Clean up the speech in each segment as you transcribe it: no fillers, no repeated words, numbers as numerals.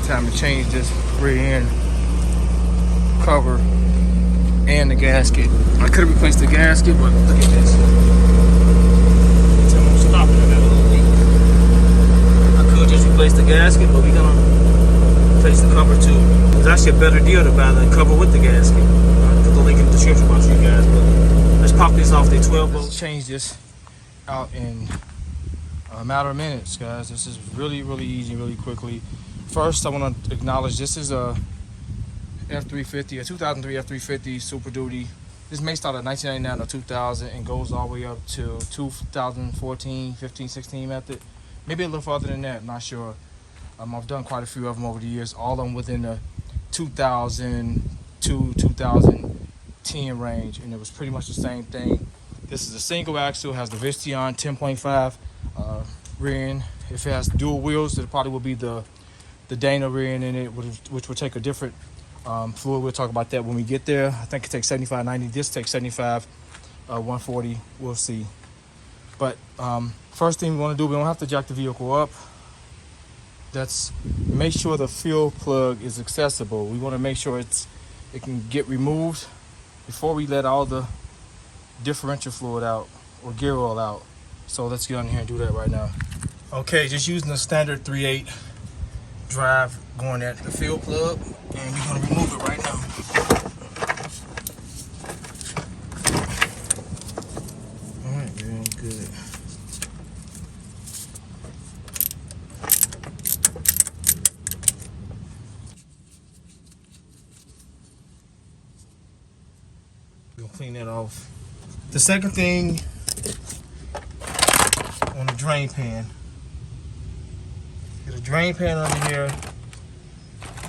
time to change this rear end cover and the gasket. I could have replaced the gasket, but look at this. I'm stopping it at a little leak. I could just replace the gasket, but we're gonna replace the cover too. It's actually a better deal to buy the cover with the gasket. I'll put the link in the description box for you guys. But let's pop this off. They 12 volts. Let's change this out in a matter of minutes, guys. This is really easy, really quickly. First, I want to acknowledge this is a F-350, a 2003 F-350 Super Duty. This may start at 1999 or 2000 and goes all the way up to 2014, 15, 16 method. Maybe a little farther than that, I'm not sure. I've done quite a few of them over the years, all of them within the 2002, 2010 range, and it was pretty much the same thing. This is a single axle, has the Vistion 10.5 rear end. If it has dual wheels, it probably will be the Dana rear end in it, which will take a different fluid. We'll talk about that when we get there. I think it takes 75, 90. This takes 75, 140. We'll see. But first thing we want to do, we don't have to jack the vehicle up. That's make sure the fuel plug is accessible. We want to make sure it can get removed before we let all the differential fluid out or gear oil out. So let's get on here and do that right now. Okay, just using the standard 3/8 drive going at the fuel plug, and we're gonna remove it right now. All right, real good. We'll clean that off. The second thing on the drain pan. Get a drain pan under here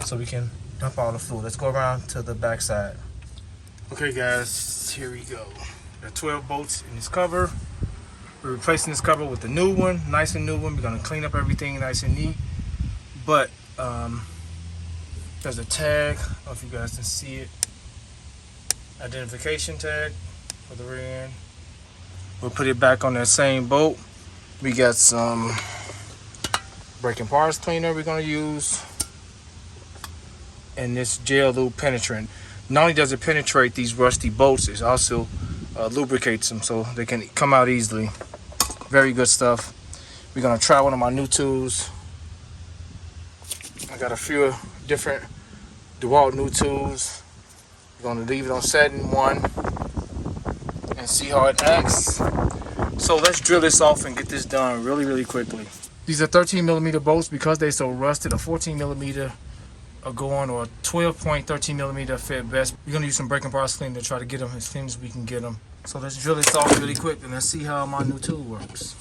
so we can dump all the fluid. Let's go around to the back side. Okay guys, here we go. There are 12 bolts in this cover. We're replacing this cover with the new one, nice and new one. We're gonna clean up everything nice and neat. But there's a tag, I don't know if you guys can see it. Identification tag for the rear end. We'll put it back on that same bolt. We got some braking parts cleaner we're going to use, and this gel lube penetrant. Not only does it penetrate these rusty bolts, it also lubricates them so they can come out easily. Very good stuff. We're going to try one of my new tools. I got a few different DeWalt new tools. We're going to leave it on setting 1 and see how it acts. So let's drill this off and get this done really quickly. These are 13mm bolts because they're so rusted. A 14mm are going, or 12.13mm fit best. We're gonna use some braking parts cleaner to try to get them as clean as we can get them. So let's drill this off really quick and let's see how my new tool works.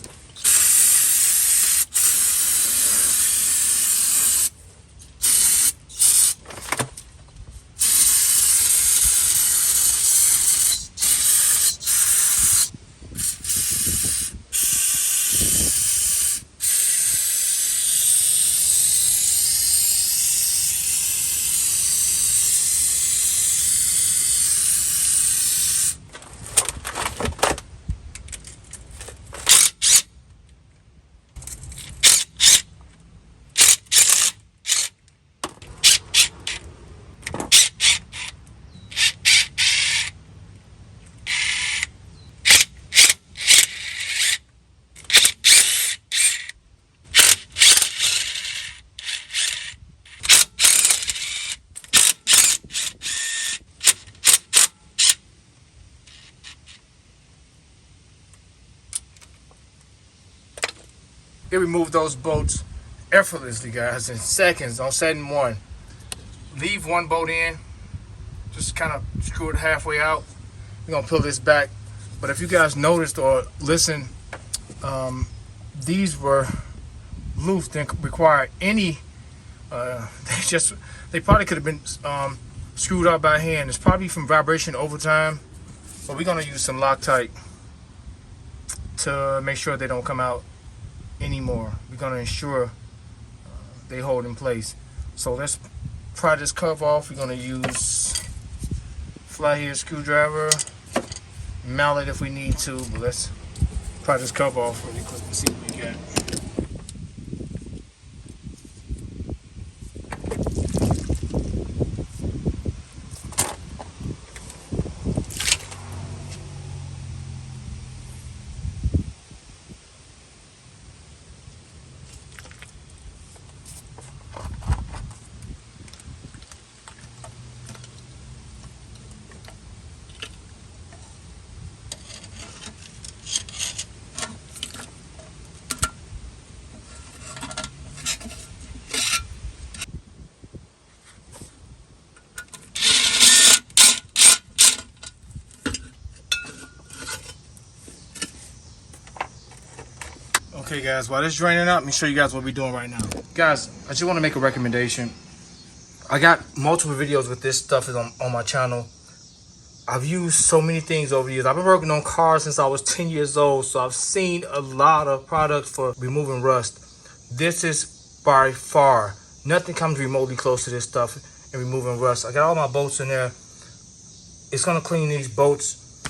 It removed those bolts effortlessly, guys, in seconds on setting 1. Leave one bolt in, just kind of screw it halfway out. We're gonna pull this back. But if you guys noticed or listened, these were loose, didn't require any, they probably could have been screwed out by hand. It's probably from vibration over time, but we're gonna use some Loctite to make sure they don't come out anymore. We're gonna ensure they hold in place. So let's pry this cover off. We're gonna use flathead screwdriver, mallet if we need to, but let's pry this cover off really quick and see what we got. Okay guys, while this is draining out, let me show you guys what we're doing right now. Guys, I just want to make a recommendation. I got multiple videos with this stuff on my channel. I've used so many things over the years. I've been working on cars since I was 10 years old, so I've seen a lot of products for removing rust. This is by far, nothing comes remotely close to this stuff in removing rust. I got all my bolts in there. It's gonna clean these bolts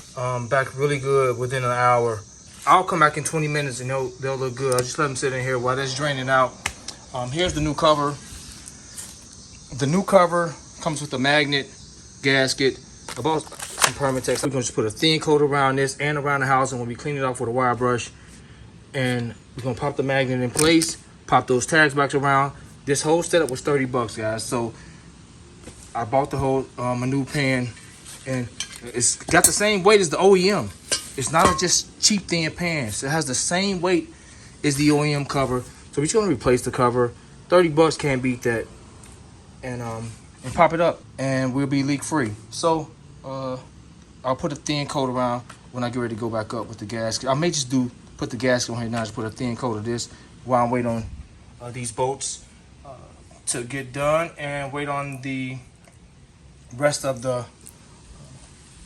back really good within an hour. I'll come back in 20 minutes and they'll look good. I'll just let them sit in here while that's draining out. Here's the new cover. The new cover comes with a magnet, gasket, about some Permatex. We're gonna just put a thin coat around this and around the house, and we'll be cleaning it off with a wire brush. And we're gonna pop the magnet in place, pop those tags back around. This whole setup was 30 bucks, guys. So I bought the whole a new pan, and it's got the same weight as the OEM. It's not just cheap thin pans. It has the same weight as the OEM cover. So we're just gonna replace the cover. 30 bucks, can't beat that. And pop it up, and we'll be leak free. So I'll put a thin coat around when I get ready to go back up with the gasket. I may just put the gasket on here now, just put a thin coat of this while I'm waiting on these bolts to get done, and wait on the rest of the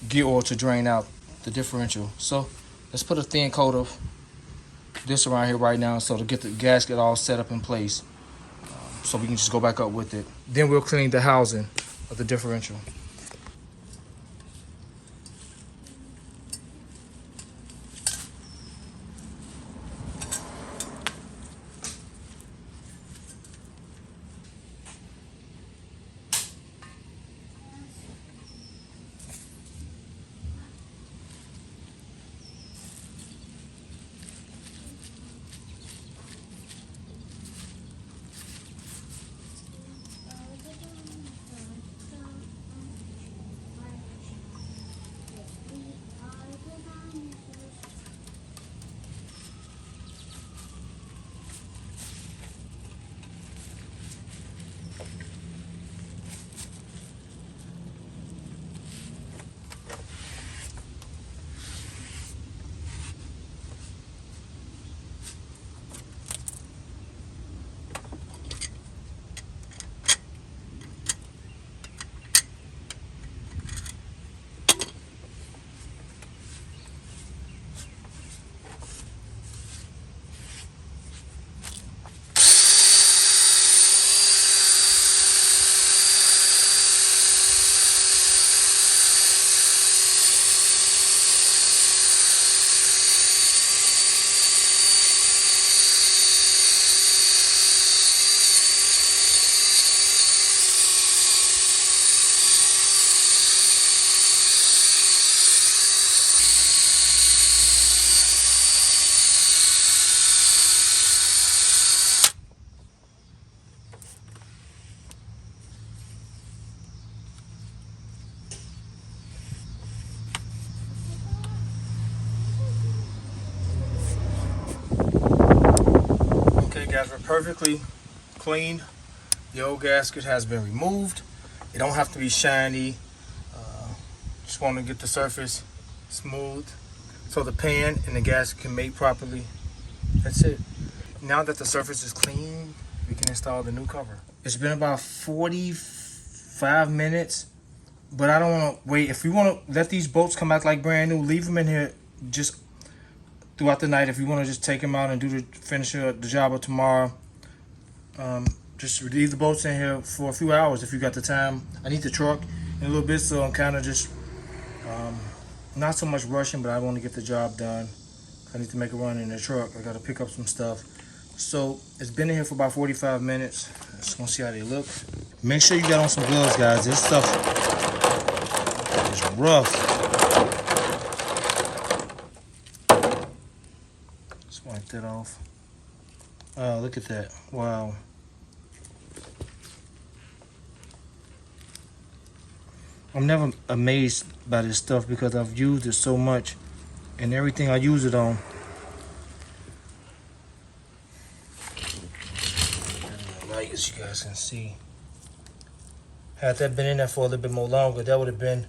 gear oil to drain out the differential. So let's put a thin coat of this around here right now, so to get the gasket all set up in place, so we can just go back up with it. Then we'll clean the housing of the differential. Guys, we're perfectly clean. The old gasket has been removed. It don't have to be shiny. Just want to get the surface smooth so the pan and the gasket can mate properly. That's it. Now that the surface is clean, we can install the new cover. It's been about 45 minutes, but I don't want to wait. If we want to let these bolts come back like brand new, leave them in here just throughout the night. If you want to just take them out and finish the job of tomorrow, just leave the bolts in here for a few hours if you got the time. I need the truck in a little bit, so I'm kind of just not so much rushing, but I want to get the job done. I need to make a run in the truck. I got to pick up some stuff. So it's been in here for about 45 minutes. Just gonna see how they look. Make sure you got on some gloves, guys. This stuff is rough. Just wipe that off. Oh, look at that. Wow. I'm never amazed by this stuff because I've used it so much, and everything I use it on. Light, as you guys can see. Had that been in there for a little bit more longer, that would have been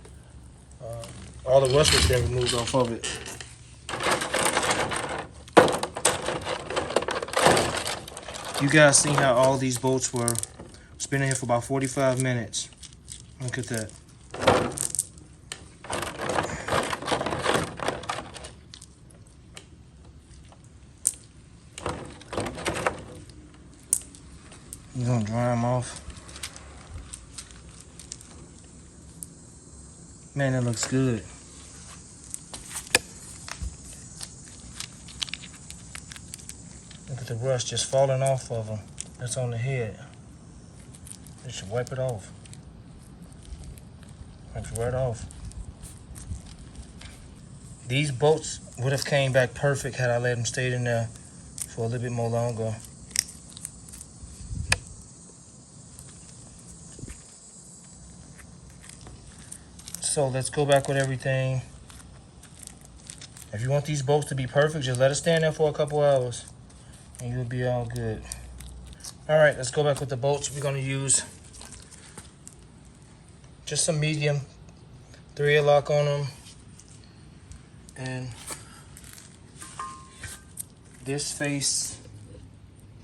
all the rust would have been removed off of it. You guys seen how all these bolts were spinning here for about 45 minutes. Look at that. You're gonna dry them off. Man, that looks good. Look at the rust just falling off of them. That's on the head. You should wipe it off. Wipe it right off. These bolts would have came back perfect had I let them stay in there for a little bit more longer. So let's go back with everything. If you want these bolts to be perfect, just let it stand there for a couple hours and you'll be all good. All right, let's go back with the bolts. We're gonna use just some medium 3/8 lock on them. And this face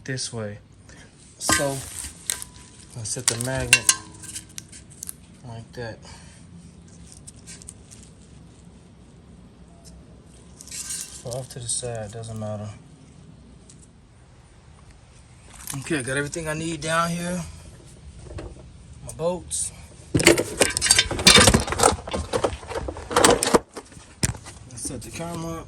this way. So I'll set the magnet like that. So off to the side, doesn't matter. Okay, I got everything I need down here. My bolts. Let's set the camera up.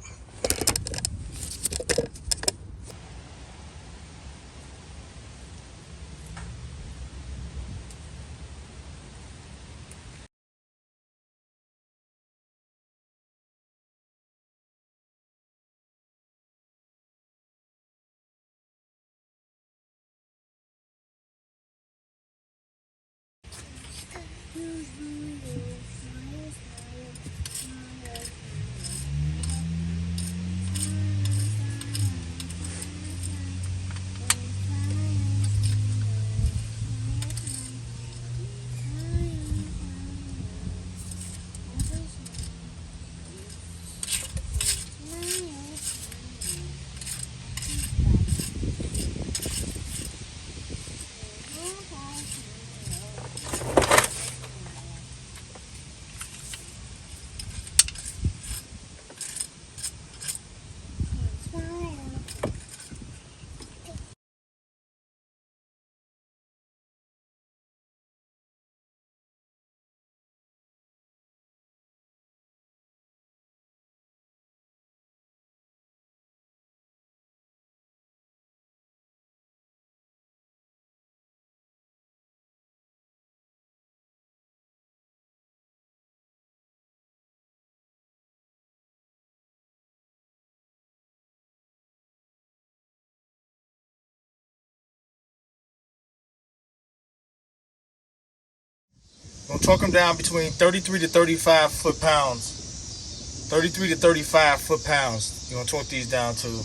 I'm gonna torque them down between 33 to 35 foot-pounds. 33 to 35 foot-pounds. You're gonna torque these down to.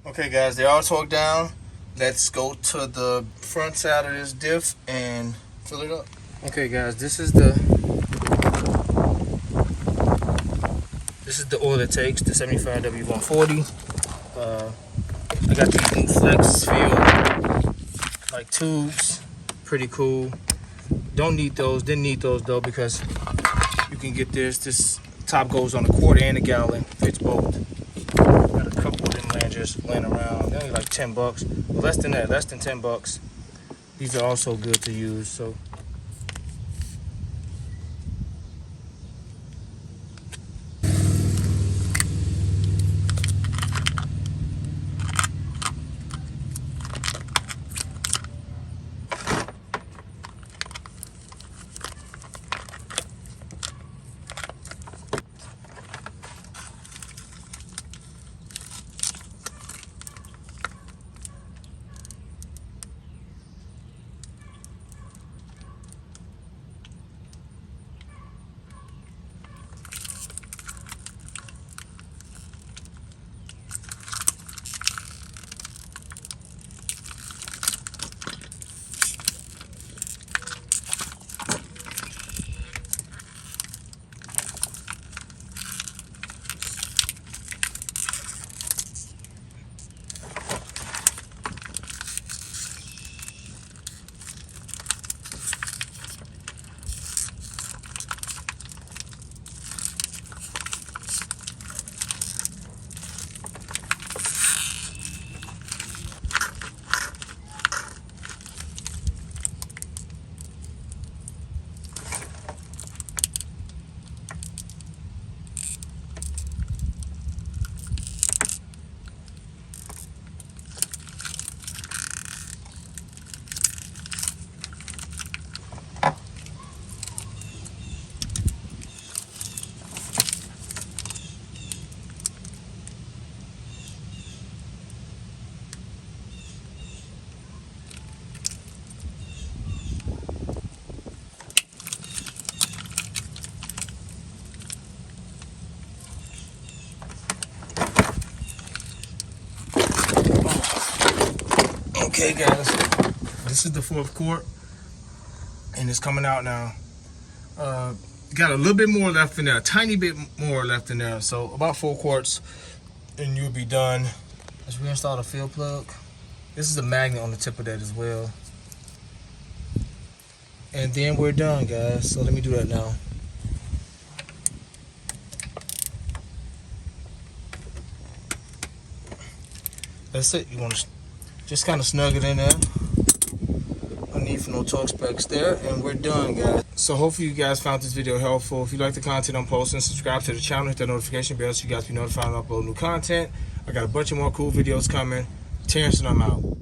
Okay guys, they're all torqued down. Let's go to the front side of this diff and fill it up. Okay guys, this is the oil it takes, the 75W140. I got these new flex feel like tubes, pretty cool. Don't need those, didn't need those though, because you can get this top goes on a quart and a gallon, fits both. Got a couple of them just laying around. They're only like 10 bucks. Less than that, less than 10 bucks. These are also good to use. So Okay, guys, this is the 4th quart, and it's coming out now. Got a little bit more left in there, a tiny bit more left in there. So about 4 quarts, and you'll be done. Let's reinstall the fill plug. This is a magnet on the tip of that as well. And then we're done, guys. So let me do that now. That's it. You want to just kind of snug it in there. No need for no torque specs there. And we're done, guys. So hopefully you guys found this video helpful. If you like the content I'm posting, subscribe to the channel, hit that notification bell so you guys be notified when I upload new content. I got a bunch of more cool videos coming. Terrence and I'm out.